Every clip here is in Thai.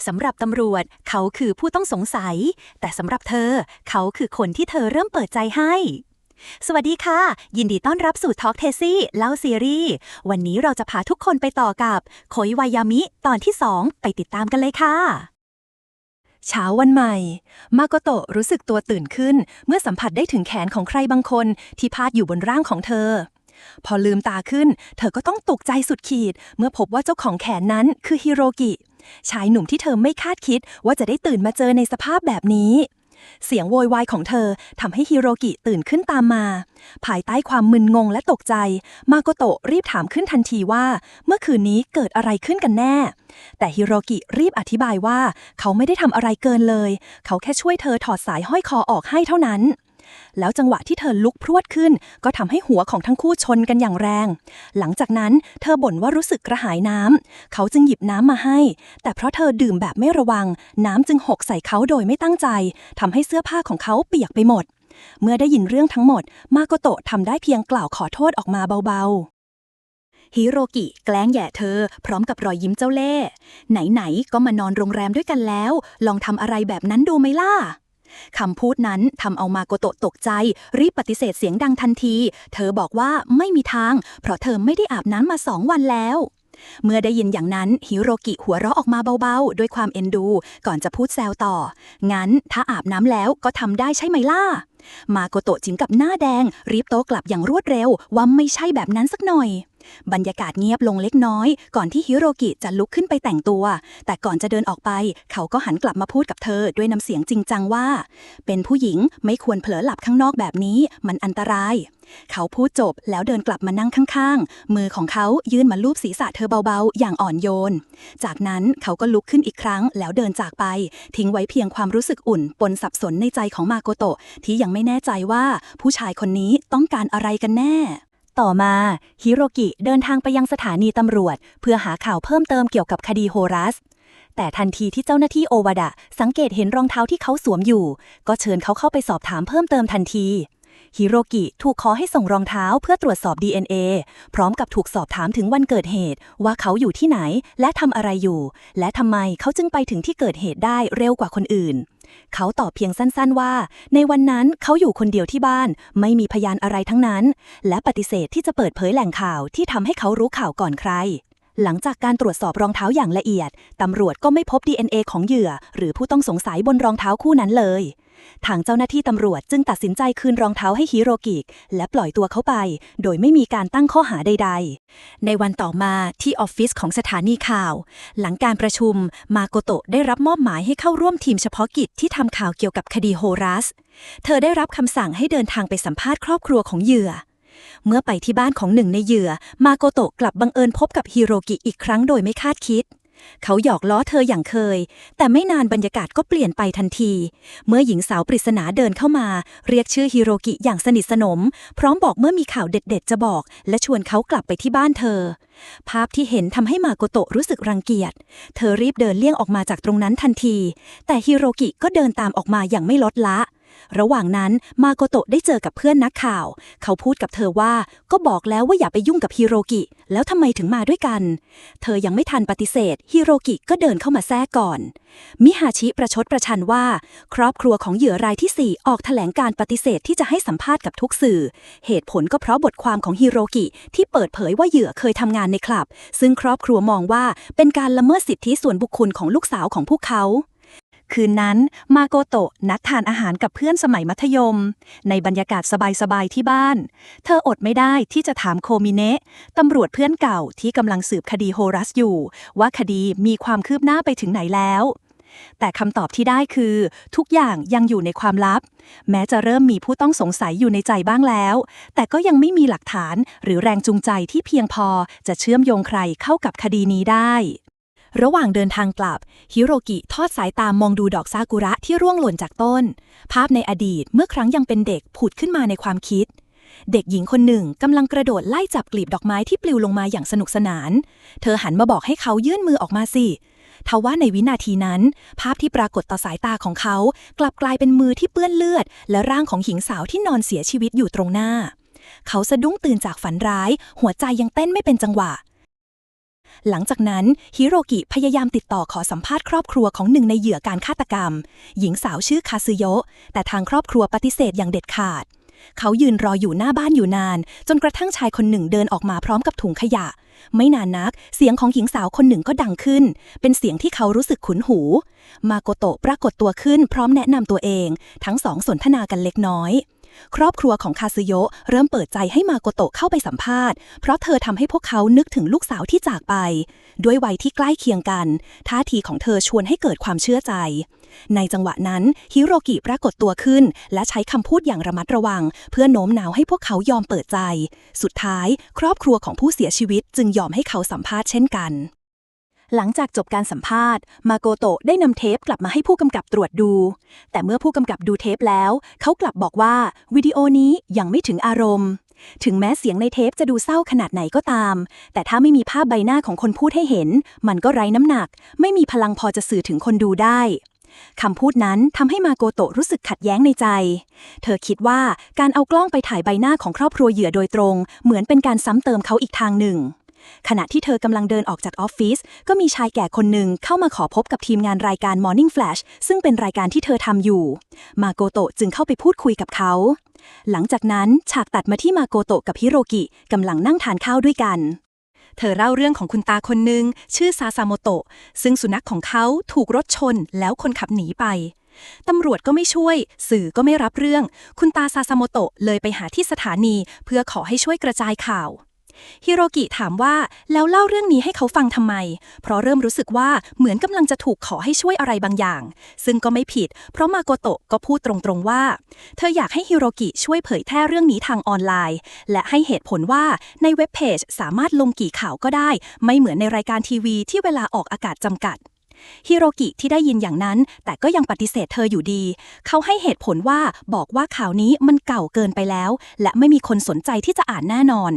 สำหรับตำรวจเขาคือผู้ต้องสงสัยแต่สำหรับเธอเขาคือคนที่เธอเริ่มเปิดใจให้สวัสดีค่ะยินดีต้อนรับสู่ Talk Taxi เล่าซีรีส์วันนี้เราจะพาทุกคนไปต่อกับโคยวายามิตอนที่2ไปติดตามกันเลยค่ะเช้าวันใหม่มาโกโตะรู้สึกตัวตื่นขึ้นเมื่อสัมผัสได้ถึงแขนของใครบางคนที่พาดอยู่บนร่างของเธอพอลืมตาขึ้นเธอก็ต้องตกใจสุดขีดเมื่อพบว่าเจ้าของแขนนั้นคือฮิโรกิชายหนุ่มที่เธอไม่คาดคิดว่าจะได้ตื่นมาเจอในสภาพแบบนี้เสียงโวยวายของเธอทำให้ฮิโรกิตื่นขึ้นตามมาภายใต้ความมึนงงและตกใจมาโกโตะรีบถามขึ้นทันทีว่าเมื่อคืนนี้เกิดอะไรขึ้นกันแน่แต่ฮิโรกิรีบอธิบายว่าเขาไม่ได้ทำอะไรเกินเลยเขาแค่ช่วยเธอถอดสายห้อยคอออกให้เท่านั้นแล้วจังหวะที่เธอลุกพรวดขึ้นก็ทำให้หัวของทั้งคู่ชนกันอย่างแรงหลังจากนั้นเธอบ่นว่ารู้สึกกระหายน้ำเขาจึงหยิบน้ำมาให้แต่เพราะเธอดื่มแบบไม่ระวังน้ำจึงหกใส่เขาโดยไม่ตั้งใจทำให้เสื้อผ้าของเขาเปียกไปหมดเมื่อได้ยินเรื่องทั้งหมดมาโกโตะทำได้เพียงกล่าวขอโทษออกมาเบาๆฮิโรกิแกล้งแย่เธอพร้อมกับรอยยิ้มเจ้าเล่ห์ไหนๆก็มานอนโรงแรมด้วยกันแล้วลองทำอะไรแบบนั้นดูไหมล่ะคำพูดนั้นทำเอามาโกโตะตกใจรีบปฏิเสธเสียงดังทันทีเธอบอกว่าไม่มีทางเพราะเธอไม่ได้อาบน้ำมา2 วันแล้วเมื่อได้ยินอย่างนั้นฮิโรกิหัวเราะออกมาเบาๆด้วยความเอ็นดูก่อนจะพูดแซวต่องั้นถ้าอาบน้ำแล้วก็ทำได้ใช่ไหมล่ะมาโกโตะจิ้มกับหน้าแดงรีบโต้กลับอย่างรวดเร็วว่าไม่ใช่แบบนั้นสักหน่อยบรรยากาศเงียบลงเล็กน้อยก่อนที่ฮิโรกิจะลุกขึ้นไปแต่งตัวแต่ก่อนจะเดินออกไปเขาก็หันกลับมาพูดกับเธอด้วยน้ำเสียงจริงจังว่าเป็นผู้หญิงไม่ควรเผลอหลับข้างนอกแบบนี้มันอันตรายเขาพูดจบแล้วเดินกลับมานั่งข้างๆมือของเขายื่นมาลูบศีรษะเธอเบาๆอย่างอ่อนโยนจากนั้นเขาก็ลุกขึ้นอีกครั้งแล้วเดินจากไปทิ้งไว้เพียงความรู้สึกอุ่นปนสับสนในใจของมาโกโตะที่ยังไม่แน่ใจว่าผู้ชายคนนี้ต้องการอะไรกันแน่ต่อมาฮิโรกิเดินทางไปยังสถานีตำรวจเพื่อหาข่าวเพิ่มเติมเกี่ยวกับคดีโฮรัสแต่ทันทีที่เจ้าหน้าที่โอวาดะสังเกตเห็นรองเท้าที่เขาสวมอยู่ก็เชิญเขาเข้าไปสอบถามเพิ่มเติมทันทีฮิโรกิถูกขอให้ส่งรองเท้าเพื่อตรวจสอบ DNA พร้อมกับถูกสอบถามถึงวันเกิดเหตุว่าเขาอยู่ที่ไหนและทำอะไรอยู่และทำไมเขาจึงไปถึงที่เกิดเหตุได้เร็วกว่าคนอื่นเขาตอบเพียงสั้นๆว่าในวันนั้นเขาอยู่คนเดียวที่บ้านไม่มีพยานอะไรทั้งนั้นและปฏิเสธที่จะเปิดเผยแหล่งข่าวที่ทำให้เขารู้ข่าวก่อนใครหลังจากการตรวจสอบรองเท้าอย่างละเอียดตำรวจก็ไม่พบ DNA ของเหยื่อหรือผู้ต้องสงสัยบนรองเท้าคู่นั้นเลยทางเจ้าหน้าที่ตำรวจจึงตัดสินใจคืนรองเท้าให้ฮิโรกิและปล่อยตัวเขาไปโดยไม่มีการตั้งข้อหาใดๆในวันต่อมาที่ออฟฟิศของสถานีข่าวหลังการประชุมมาโกโตะได้รับมอบหมายให้เข้าร่วมทีมเฉพาะกิจที่ทำข่าวเกี่ยวกับคดีโฮรัสเธอได้รับคำสั่งให้เดินทางไปสัมภาษณ์ครอบครัวของเหยื่อเมื่อไปที่บ้านของหนึ่งในเหยื่อมาโกโตะกลับบังเอิญพบกับฮิโรกิอีกครั้งโดยไม่คาดคิดเขาหยอกล้อเธออย่างเคยแต่ไม่นานบรรยากาศก็เปลี่ยนไปทันทีเมื่อหญิงสาวปริศนาเดินเข้ามาเรียกชื่อฮิโรกิอย่างสนิทสนมพร้อมบอกเมื่อมีข่าวเด็ดๆจะบอกและชวนเขากลับไปที่บ้านเธอภาพที่เห็นทำให้มาโกโตะรู้สึกรังเกียจเธอรีบเดินเลี่ยงออกมาจากตรงนั้นทันทีแต่ฮิโรกิก็เดินตามออกมาอย่างไม่ลดละระหว่างนั้นมาโกโตะได้เจอกับเพื่อนนักข่าวเขาพูดกับเธอว่าก็บอกแล้วว่าอย่าไปยุ่งกับฮิโรกิแล้วทำไมถึงมาด้วยกันเธอยังไม่ทันปฏิเสธฮิโรกิก็เดินเข้ามาแทรกก่อนมิฮาชิประชดประชันว่าครอบครัวของเหยื่อรายที่4ออกแถลงการปฏิเสธที่จะให้สัมภาษณ์กับทุกสื่อเหตุผลก็เพราะบทความของฮิโรกิที่เปิดเผยว่าเหยื่อเคยทำงานในคลับซึ่งครอบครัวมองว่าเป็นการละเมิดสิทธิส่วนบุคคลของลูกสาวของพวกเขาคืนนั้นมาโกโตะนัดทานอาหารกับเพื่อนสมัยมัธยมในบรรยากาศสบายๆที่บ้านเธออดไม่ได้ที่จะถามโคมิเนะตำรวจเพื่อนเก่าที่กำลังสืบคดีโฮรัสอยู่ว่าคดีมีความคืบหน้าไปถึงไหนแล้วแต่คำตอบที่ได้คือทุกอย่างยังอยู่ในความลับแม้จะเริ่มมีผู้ต้องสงสัยอยู่ในใจบ้างแล้วแต่ก็ยังไม่มีหลักฐานหรือแรงจูงใจที่เพียงพอจะเชื่อมโยงใครเข้ากับคดีนี้ได้ระหว่างเดินทางกลับฮิโรกิทอดสายตามองดูดอกซากุระที่ร่วงหล่นจากต้นภาพในอดีตเมื่อครั้งยังเป็นเด็กผุดขึ้นมาในความคิดเด็กหญิงคนหนึ่งกำลังกระโดดไล่จับกลีบดอกไม้ที่ปลิวลงมาอย่างสนุกสนานเธอหันมาบอกให้เขายื่นมือออกมาสิทว่าในวินาทีนั้นภาพที่ปรากฏต่อสายตาของเขากลับกลายเป็นมือที่เปื้อนเลือดและร่างของหญิงสาวที่นอนเสียชีวิตอยู่ตรงหน้าเขาสะดุ้งตื่นจากฝันร้ายหัวใจยังเต้นไม่เป็นจังหวะ หลังจากนั้นฮิโรกิพยายามติดต่อขอสัมภาษณ์ครอบครัวของหนึ่งในเหยื่อการฆาตกรรมหญิงสาวชื่อคาซึโยะแต่ทางครอบครัวปฏิเสธอย่างเด็ดขาดเขายืนรออยู่หน้าบ้านอยู่นานจนกระทั่งชายคนหนึ่งเดินออกมาพร้อมกับถุงขยะไม่นานนักเสียงของหญิงสาวคนหนึ่งก็ดังขึ้นเป็นเสียงที่เขารู้สึกคุ้นหูมาโกโตะปรากฏตัวขึ้นพร้อมแนะนำตัวเองทั้งสองสนทนากันเล็กน้อยครอบครัวของคาซึโยะเริ่มเปิดใจให้มาโกโตะเข้าไปสัมภาษณ์เพราะเธอทำให้พวกเขานึกถึงลูกสาวที่จากไปด้วยวัยที่ใกล้เคียงกันท่าทีของเธอชวนให้เกิดความเชื่อใจในจังหวะนั้นฮิโรกิปรากฏตัวขึ้นและใช้คำพูดอย่างระมัดระวังเพื่อโน้มน้าวให้พวกเขายอมเปิดใจสุดท้ายครอบครัวของผู้เสียชีวิตจึงยอมให้เขาสัมภาษณ์เช่นกันหลังจากจบการสัมภาษณ์มาโกโตะได้นำเทปกลับมาให้ผู้กำกับตรวจดูแต่เมื่อผู้กำกับดูเทปแล้วเขากลับบอกว่าวิดีโอนี้ยังไม่ถึงอารมณ์ถึงแม้เสียงในเทปจะดูเศร้าขนาดไหนก็ตามแต่ถ้าไม่มีภาพใบหน้าของคนพูดให้เห็นมันก็ไร้น้ำหนักไม่มีพลังพอจะสื่อถึงคนดูได้คำพูดนั้นทำให้มาโกโตะรู้สึกขัดแย้งในใจเธอคิดว่าการเอากล้องไปถ่ายใบหน้าของครอบครัวเหยื่อโดยตรงเหมือนเป็นการซ้ำเติมเขาอีกทางหนึ่งขณะที่เธอกำลังเดินออกจากออฟฟิศก็มีชายแก่คนหนึ่งเข้ามาขอพบกับทีมงานรายการ Morning Flash ซึ่งเป็นรายการที่เธอทำอยู่มาโกโตะจึงเข้าไปพูดคุยกับเขาหลังจากนั้นฉากตัดมาที่มาโกโตะกับฮิโรกิกำลังนั่งทานข้าวด้วยกันเธอเล่าเรื่องของคุณตาคนหนึ่งชื่อซาซาโมโตะซึ่งสุนัขของเขาถูกรถชนแล้วคนขับหนีไปตำรวจก็ไม่ช่วยสื่อก็ไม่รับเรื่องคุณตาซาซาโมโตะเลยไปหาที่สถานีเพื่อขอให้ช่วยกระจายข่าวฮิโรกิถามว่าแล้วเล่าเรื่องนี้ให้เขาฟังทำไมเพราะเริ่มรู้สึกว่าเหมือนกำลังจะถูกขอให้ช่วยอะไรบางอย่างซึ่งก็ไม่ผิดเพราะมาโกโตะก็พูดตรงๆว่าเธออยากให้ฮิโรกิช่วยเผยแพร่เรื่องนี้ทางออนไลน์และให้เหตุผลว่าในเว็บเพจสามารถลงกี่ข่าวก็ได้ไม่เหมือนในรายการทีวีที่เวลาออกอากาศจำกัดฮิโรกิที่ได้ยินอย่างนั้นแต่ก็ยังปฏิเสธเธออยู่ดีเขาให้เหตุผลว่าบอกว่าข่าวนี้มันเก่าเกินไปแล้วและไม่มีคนสนใจที่จะอ่านแน่นอน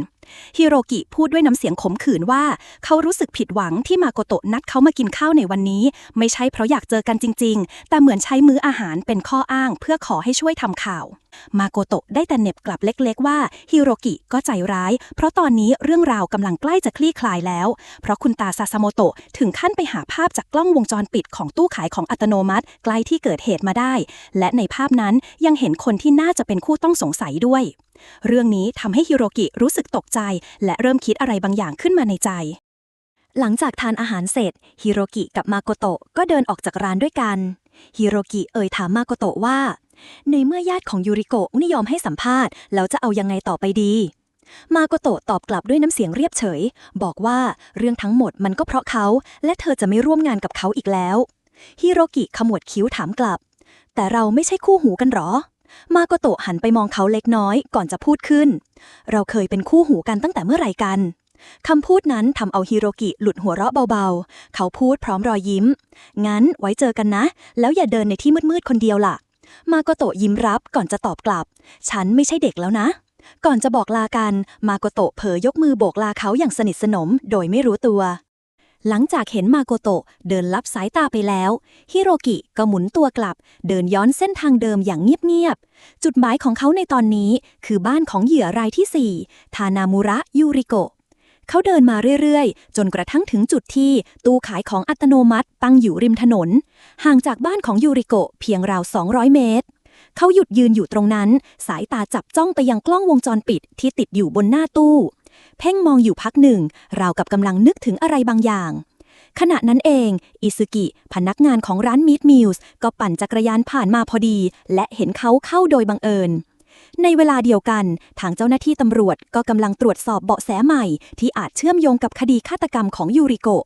ฮิโรกิพูดด้วยน้ำเสียงขมขื่นว่าเขารู้สึกผิดหวังที่มาโกโตะนัดเขามากินข้าวในวันนี้ไม่ใช่เพราะอยากเจอกันจริงๆแต่เหมือนใช้มื้ออาหารเป็นข้ออ้างเพื่อขอให้ช่วยทำข่าวมาโกโตะได้แต่เหน็บกลับเล็กๆว่าฮิโรกิก็ใจร้ายเพราะตอนนี้เรื่องราวกำลังใกล้จะคลี่คลายแล้วเพราะคุณตาซาซาโมโตะถึงขั้นไปหาภาพจากกล้องวงจรปิดของตู้ขายของอัตโนมัติใกล้ที่เกิดเหตุมาได้และในภาพนั้นยังเห็นคนที่น่าจะเป็นคู่ต้องสงสัยด้วยเรื่องนี้ทำให้ฮิโรกิรู้สึกตกใจและเริ่มคิดอะไรบางอย่างขึ้นมาในใจหลังจากทานอาหารเสร็จฮิโรกิกับมาโกโตะก็เดินออกจากร้านด้วยกันฮิโรกิถามมาโกโตะว่าในเมื่อญาติของยูริโกะไม่ยอมให้สัมภาษณ์แล้วจะเอายังไงต่อไปดีมาโกโตะตอบกลับด้วยน้ำเสียงเรียบเฉยบอกว่าเรื่องทั้งหมดมันก็เพราะเขาและเธอจะไม่ร่วมงานกับเขาอีกแล้วฮิโรกิขมวดคิ้วถามกลับแต่เราไม่ใช่คู่หูกันหรอมาโกโตะหันไปมองเขาเล็กน้อยก่อนจะพูดขึ้นเราเคยเป็นคู่หูกันตั้งแต่เมื่อไหร่กันคำพูดนั้นทำเอาฮิโรกิหลุดหัวเราะเบาๆเขาพูดพร้อมรอยยิ้มงั้นไว้เจอกันนะแล้วอย่าเดินในที่มืดๆคนเดียวล่ะมาโกโตะยิ้มรับก่อนจะตอบกลับฉันไม่ใช่เด็กแล้วนะก่อนจะบอกลากันมาโกโตะเผยยกมือโบกลาเขาอย่างสนิทสนมโดยไม่รู้ตัวหลังจากเห็นมาโกโตะเดินลับสายตาไปแล้วฮิโรกิก็หมุนตัวกลับเดินย้อนเส้นทางเดิมอย่างเงียบๆจุดหมายของเขาในตอนนี้คือบ้านของเหยื่อรายที่4ทานามุระยูริโกะเขาเดินมาเรื่อยๆจนกระทั่งถึงจุดที่ตู้ขายของอัตโนมัติตั้งอยู่ริมถนนห่างจากบ้านของยูริโกะเพียงราว200 เมตรเขาหยุดยืนอยู่ตรงนั้นสายตาจับจ้องไปยังกล้องวงจรปิดที่ติดอยู่บนหน้าตู้เพ่งมองอยู่พักหนึ่งราวกับกำลังนึกถึงอะไรบางอย่างขณะนั้นเองอิซึกิพนักงานของร้านมิตมิลส์ก็ปั่นจักรยานผ่านมาพอดีและเห็นเขาเข้าโดยบังเอิญในเวลาเดียวกันทางเจ้าหน้าที่ตำรวจก็กำลังตรวจสอบเบาะแสใหม่ที่อาจเชื่อมโยงกับคดีฆาตกรรมของยูริโกะ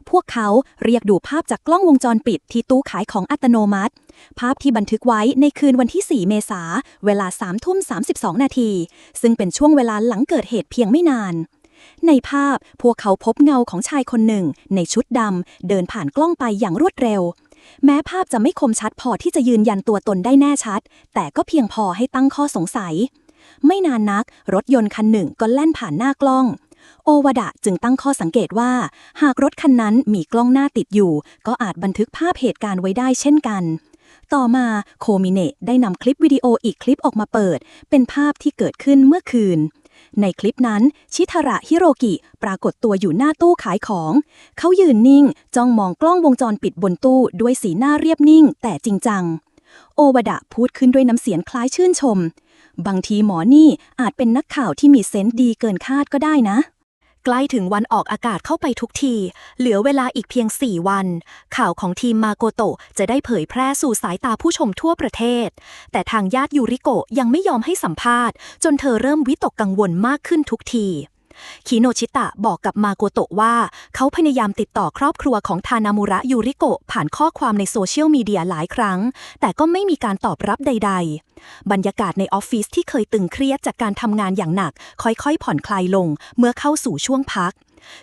พวกเขาเรียกดูภาพจากกล้องวงจรปิดที่ตู้ขายของอัตโนมัติภาพที่บันทึกไว้ในคืนวันที่4 เมษายนเวลา 3:32 นาทีซึ่งเป็นช่วงเวลาหลังเกิดเหตุเพียงไม่นานในภาพพวกเขาพบเงาของชายคนหนึ่งในชุดดำเดินผ่านกล้องไปอย่างรวดเร็วแม้ภาพจะไม่คมชัดพอที่จะยืนยันตัวตนได้แน่ชัดแต่ก็เพียงพอให้ตั้งข้อสงสัยไม่นานนักรถยนต์คันหนึ่งก็แล่นผ่านหน้ากล้องโอวาดะจึงตั้งข้อสังเกตว่าหากรถคันนั้นมีกล้องหน้าติดอยู่ก็อาจบันทึกภาพเหตุการณ์ไว้ได้เช่นกันต่อมาโคมิเนะได้นำคลิปวิดีโออีกคลิปออกมาเปิดเป็นภาพที่เกิดขึ้นเมื่อคืน ในคลิปนั้นชิทาระฮิโรกิปรากฏตัวอยู่หน้าตู้ขายของเขายืนนิ่งจ้องมองกล้องวงจรปิดบนตู้ด้วยสีหน้าเรียบนิ่งแต่จริงจังโอวดะพูดขึ้นด้วยน้ำเสียงคล้ายชื่นชมบางทีหมอนี่อาจเป็นนักข่าวที่มีเซนส์ดีเกินคาดก็ได้นะใกล้ถึงวันออกอากาศเข้าไปทุกทีเหลือเวลาอีกเพียง4 วันข่าวของทีมมาโกโตะจะได้เผยแพร่สู่สายตาผู้ชมทั่วประเทศแต่ทางญาติยูริโกะยังไม่ยอมให้สัมภาษณ์จนเธอเริ่มวิตกกังวลมากขึ้นทุกทีคิโนชิตะบอกกับมาโกโตะว่าเขาพยายามติดต่อครอบครัวของทานามุระยูริโกะผ่านข้อความในโซเชียลมีเดียหลายครั้งแต่ก็ไม่มีการตอบรับใดๆบรรยากาศในออฟฟิศที่เคยตึงเครียดจากการทำงานอย่างหนักค่อยๆผ่อนคลายลงเมื่อเข้าสู่ช่วงพัก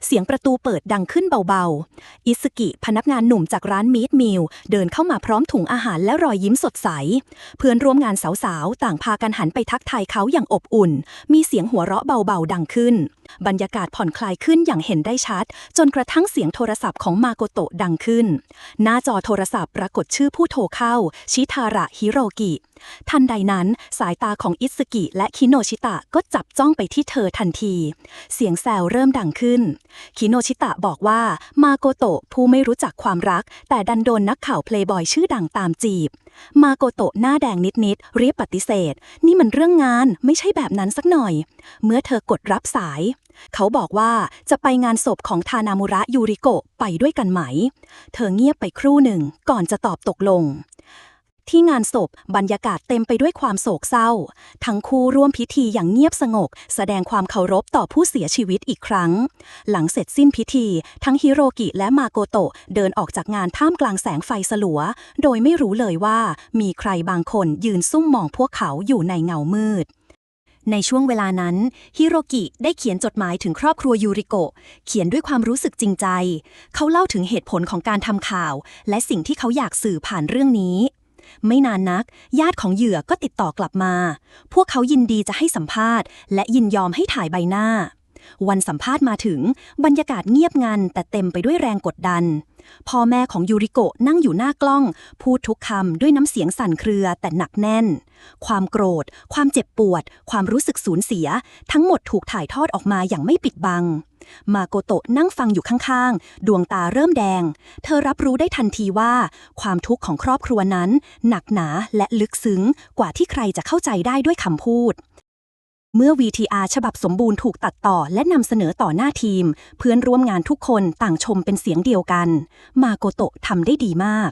เสียงประตูเปิดดังขึ้นเบาๆอิสกิพนักงานหนุ่มจากร้านมีดมิลเดินเข้ามาพร้อมถุงอาหารและรอยยิ้มสดใสเพื่อนร่วมงานสาวๆต่างพากันหันไปทักทายเขาอย่างอบอุ่นมีเสียงหัวเราะเบาๆดังขึ้นบรรยากาศผ่อนคลายขึ้นอย่างเห็นได้ชัดจนกระทั่งเสียงโทรศัพท์ของมาโกโตะดังขึ้นหน้าจอโทรศัพท์ปรากฏชื่อผู้โทรเข้าชิทาระฮิโรกิทันใดนั้นสายตาของอิสกิและคิโนชิตะก็จับจ้องไปที่เธอทันทีเสียงแซวเริ่มดังขึ้นคิโนชิตะบอกว่ามาโกโตะผู้ไม่รู้จักความรักแต่ดันโดนนักข่าวเพลย์บอยชื่อดังตามจีบมาโกโตะหน้าแดงนิดๆรีบปฏิเสธนี่มันเรื่องงานไม่ใช่แบบนั้นสักหน่อยเมื่อเธอกดรับสายเขาบอกว่าจะไปงานศพของทานามุระยูริโกะไปด้วยกันไหมเธอเงียบไปครู่หนึ่งก่อนจะตอบตกลงที่งานศพบรรยากาศเต็มไปด้วยความโศกเศร้าทั้งคู่ร่วมพิธีอย่างเงียบสงบแสดงความเคารพต่อผู้เสียชีวิตอีกครั้งหลังเสร็จสิ้นพิธีทั้งฮิโรกิและมาโกโตะเดินออกจากงานท่ามกลางแสงไฟสลัวโดยไม่รู้เลยว่ามีใครบางคนยืนซุ่มมองพวกเขาอยู่ในเงามืดในช่วงเวลานั้นฮิโรกิได้เขียนจดหมายถึงครอบครัวยูริโกะเขียนด้วยความรู้สึกจริงใจเขาเล่าถึงเหตุผลของการทำข่าวและสิ่งที่เขาอยากสื่อผ่านเรื่องนี้ไม่นานนักญาติของเหยื่อก็ติดต่อกลับมาพวกเขายินดีจะให้สัมภาษณ์และยินยอมให้ถ่ายใบหน้าวันสัมภาษณ์มาถึงบรรยากาศเงียบงันแต่เต็มไปด้วยแรงกดดันพ่อแม่ของยูริโกะนั่งอยู่หน้ากล้องพูดทุกคำด้วยน้ำเสียงสั่นเครือแต่หนักแน่นความโกรธความเจ็บปวดความรู้สึกสูญเสียทั้งหมดถูกถ่ายทอดออกมาอย่างไม่ปิดบังมาโกโตะนั่งฟังอยู่ข้างๆดวงตาเริ่มแดงเธอรับรู้ได้ทันทีว่าความทุกข์ของครอบครัวนั้นหนักหนาและลึกซึ้งกว่าที่ใครจะเข้าใจได้ด้วยคำพูดเมื่อ VTR ฉบับสมบูรณ์ถูกตัดต่อและนำเสนอต่อหน้าทีมเพื่อนร่วมงานทุกคนต่างชมเป็นเสียงเดียวกันมาโกโตะทำได้ดีมาก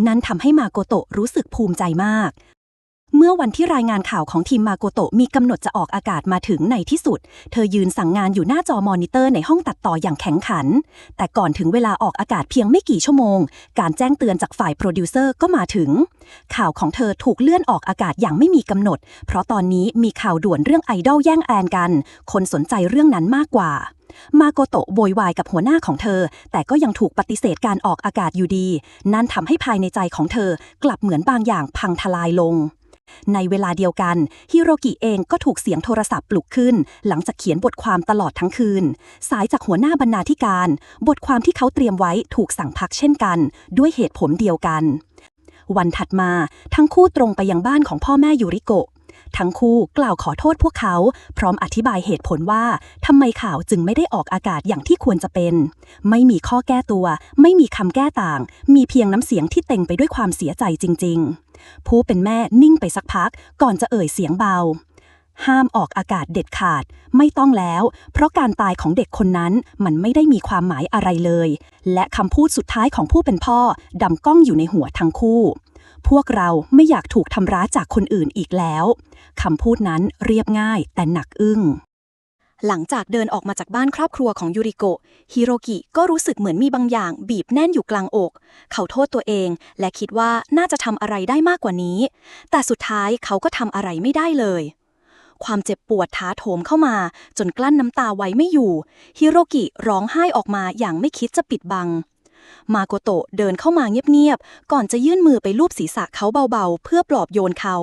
นั่นทำให้มาโกโตะรู้สึกภูมิใจมากเมื่อวันที่รายงานข่าวของทีมมาโกโตะมีกำหนดจะออกอากาศมาถึงในที่สุดเธอยืนสั่งงานอยู่หน้าจอมอนิเตอร์ในห้องตัดต่ออย่างแข็งขันแต่ก่อนถึงเวลาออกอากาศเพียงไม่กี่ชั่วโมงการแจ้งเตือนจากฝ่ายโปรดิวเซอร์ก็มาถึงข่าวของเธอถูกเลื่อนออกอากาศอย่างไม่มีกำหนดเพราะตอนนี้มีข่าวด่วนเรื่องไอดอลแย่งแอนกันคนสนใจเรื่องนั้นมากกว่ามาโกโตะโวยวายกับหัวหน้าของเธอแต่ก็ยังถูกปฏิเสธการออกอากาศอยู่ดีนั่นทำให้ภายในใจของเธอกลับเหมือนบางอย่างพังทลายลงในเวลาเดียวกันฮิโรกิเองก็ถูกเสียงโทรศัพท์ปลุกขึ้นหลังจากเขียนบทความตลอดทั้งคืนสายจากหัวหน้าบรรณาธิการบทความที่เขาเตรียมไว้ถูกสั่งพักเช่นกันด้วยเหตุผลเดียวกันวันถัดมาทั้งคู่ตรงไปยังบ้านของพ่อแม่ยูริโกะทั้งคู่กล่าวขอโทษพวกเขาพร้อมอธิบายเหตุผลว่าทำไมข่าวจึงไม่ได้ออกอากาศอย่างที่ควรจะเป็นไม่มีข้อแก้ตัวไม่มีคำแก้ต่างมีเพียงน้ำเสียงที่เต็มไปด้วยความเสียใจจริงๆผู้เป็นแม่นิ่งไปสักพักก่อนจะเอ่ยเสียงเบาห้ามออกอากาศเด็ดขาดไม่ต้องแล้วเพราะการตายของเด็กคนนั้นมันไม่ได้มีความหมายอะไรเลยและคำพูดสุดท้ายของผู้เป็นพ่อดำก้องอยู่ในหัวทั้งคู่พวกเราไม่อยากถูกทำร้ายจากคนอื่นอีกแล้วคำพูดนั้นเรียบง่ายแต่หนักอึ้งหลังจากเดินออกมาจากบ้านครอบครัวของยูริโกะฮิโรกิก็รู้สึกเหมือนมีบางอย่างบีบแน่นอยู่กลางอกเขาโทษตัวเองและคิดว่าน่าจะทำอะไรได้มากกว่านี้แต่สุดท้ายเขาก็ทำอะไรไม่ได้เลยความเจ็บปวดท้าโถมเข้ามาจนกลั้นน้ำตาไว้ไม่อยู่ฮิโรกิร้องไห้ออกมาอย่างไม่คิดจะปิดบังมาโกโตะเดินเข้ามาเงียบๆก่อนจะยื่นมือไปลูบศีรษะเขาเบาๆเพื่อปลอบโยนเขา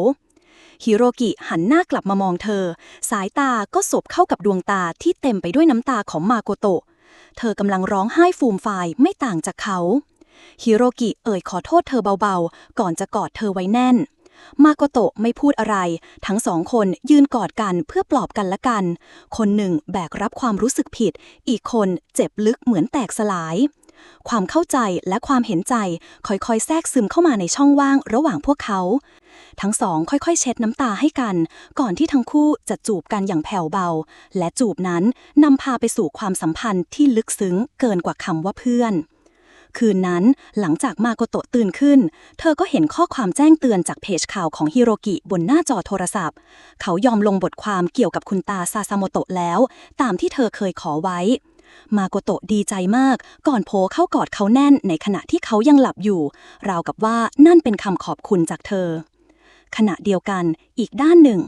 ฮิโรกิหันหน้ากลับมามองเธอสายตาก็สบเข้ากับดวงตาที่เต็มไปด้วยน้ำตาของมาโกโตะเธอกำลังร้องไห้ฟูมฟายไม่ต่างจากเขาฮิโรกิเอ่ยขอโทษเธอเบาๆก่อนจะกอดเธอไว้แน่น มาโกโตะไม่พูดอะไรทั้งสองคนยืนกอดกันเพื่อปลอบกันและกันคนหนึ่งแบกรับความรู้สึกผิดอีกคนเจ็บลึกเหมือนแตกสลายความเข้าใจและความเห็นใจค่อยๆแทรกซึมเข้ามาในช่องว่างระหว่างพวกเขาทั้งสองค่อยๆเช็ดน้ำตาให้กันก่อนที่ทั้งคู่จะจูบกันอย่างแผ่วเบาและจูบนั้นนำพาไปสู่ความสัมพันธ์ที่ลึกซึ้งเกินกว่าคำว่าเพื่อนคืนนั้นหลังจากมาโกโตะตื่นขึ้นเธอก็เห็นข้อความแจ้งเตือนจากเพจข่าวของฮิโรกิบนหน้าจอโทรศัพท์เขายอมลงบทความเกี่ยวกับคุณตาซาซาโมโตะแล้วตามที่เธอเคยขอไว้มาโกโตะดีใจมากก่อนโผเข้ากอดเขาแน่นในขณะที่เขายังหลับอยู่ราวกับว่านั่นเป็นคำขอบคุณจากเธอขณะเดียวกันอีกด้านหนึ่ง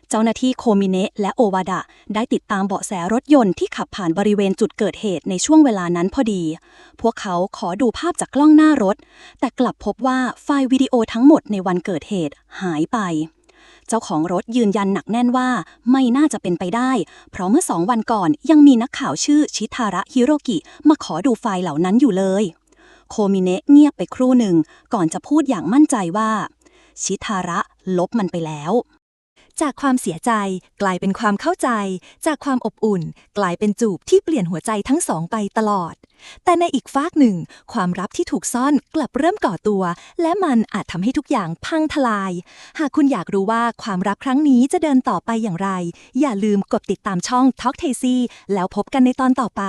เจ้าหน้าที่โคมิเนะและโอวาดะได้ติดตามเบาะแสรถยนต์ที่ขับผ่านบริเวณจุดเกิดเหตุในช่วงเวลานั้นพอดีพวกเขาขอดูภาพจากกล้องหน้ารถแต่กลับพบว่าไฟล์วิดีโอทั้งหมดในวันเกิดเหตุหายไปเจ้าของรถยืนยันหนักแน่นว่าไม่น่าจะเป็นไปได้เพราะเมื่อ2 วันก่อนยังมีนักข่าวชื่อชิทาระฮิโรกิมาขอดูไฟล์เหล่านั้นอยู่เลยโคมิเนะเงียบไปครู่หนึ่งก่อนจะพูดอย่างมั่นใจว่าชิทาระลบมันไปแล้วจากความเสียใจกลายเป็นความเข้าใจจากความอบอุ่นกลายเป็นจูบที่เปลี่ยนหัวใจทั้งสองไปตลอดแต่ในอีกฟากหนึ่งความลับที่ถูกซ่อนกลับเริ่มก่อตัวและมันอาจทำให้ทุกอย่างพังทลายหากคุณอยากรู้ว่าความรักครั้งนี้จะเดินต่อไปอย่างไรอย่าลืมกดติดตามช่อง Talk Tazy แล้วพบกันในตอนต่อไป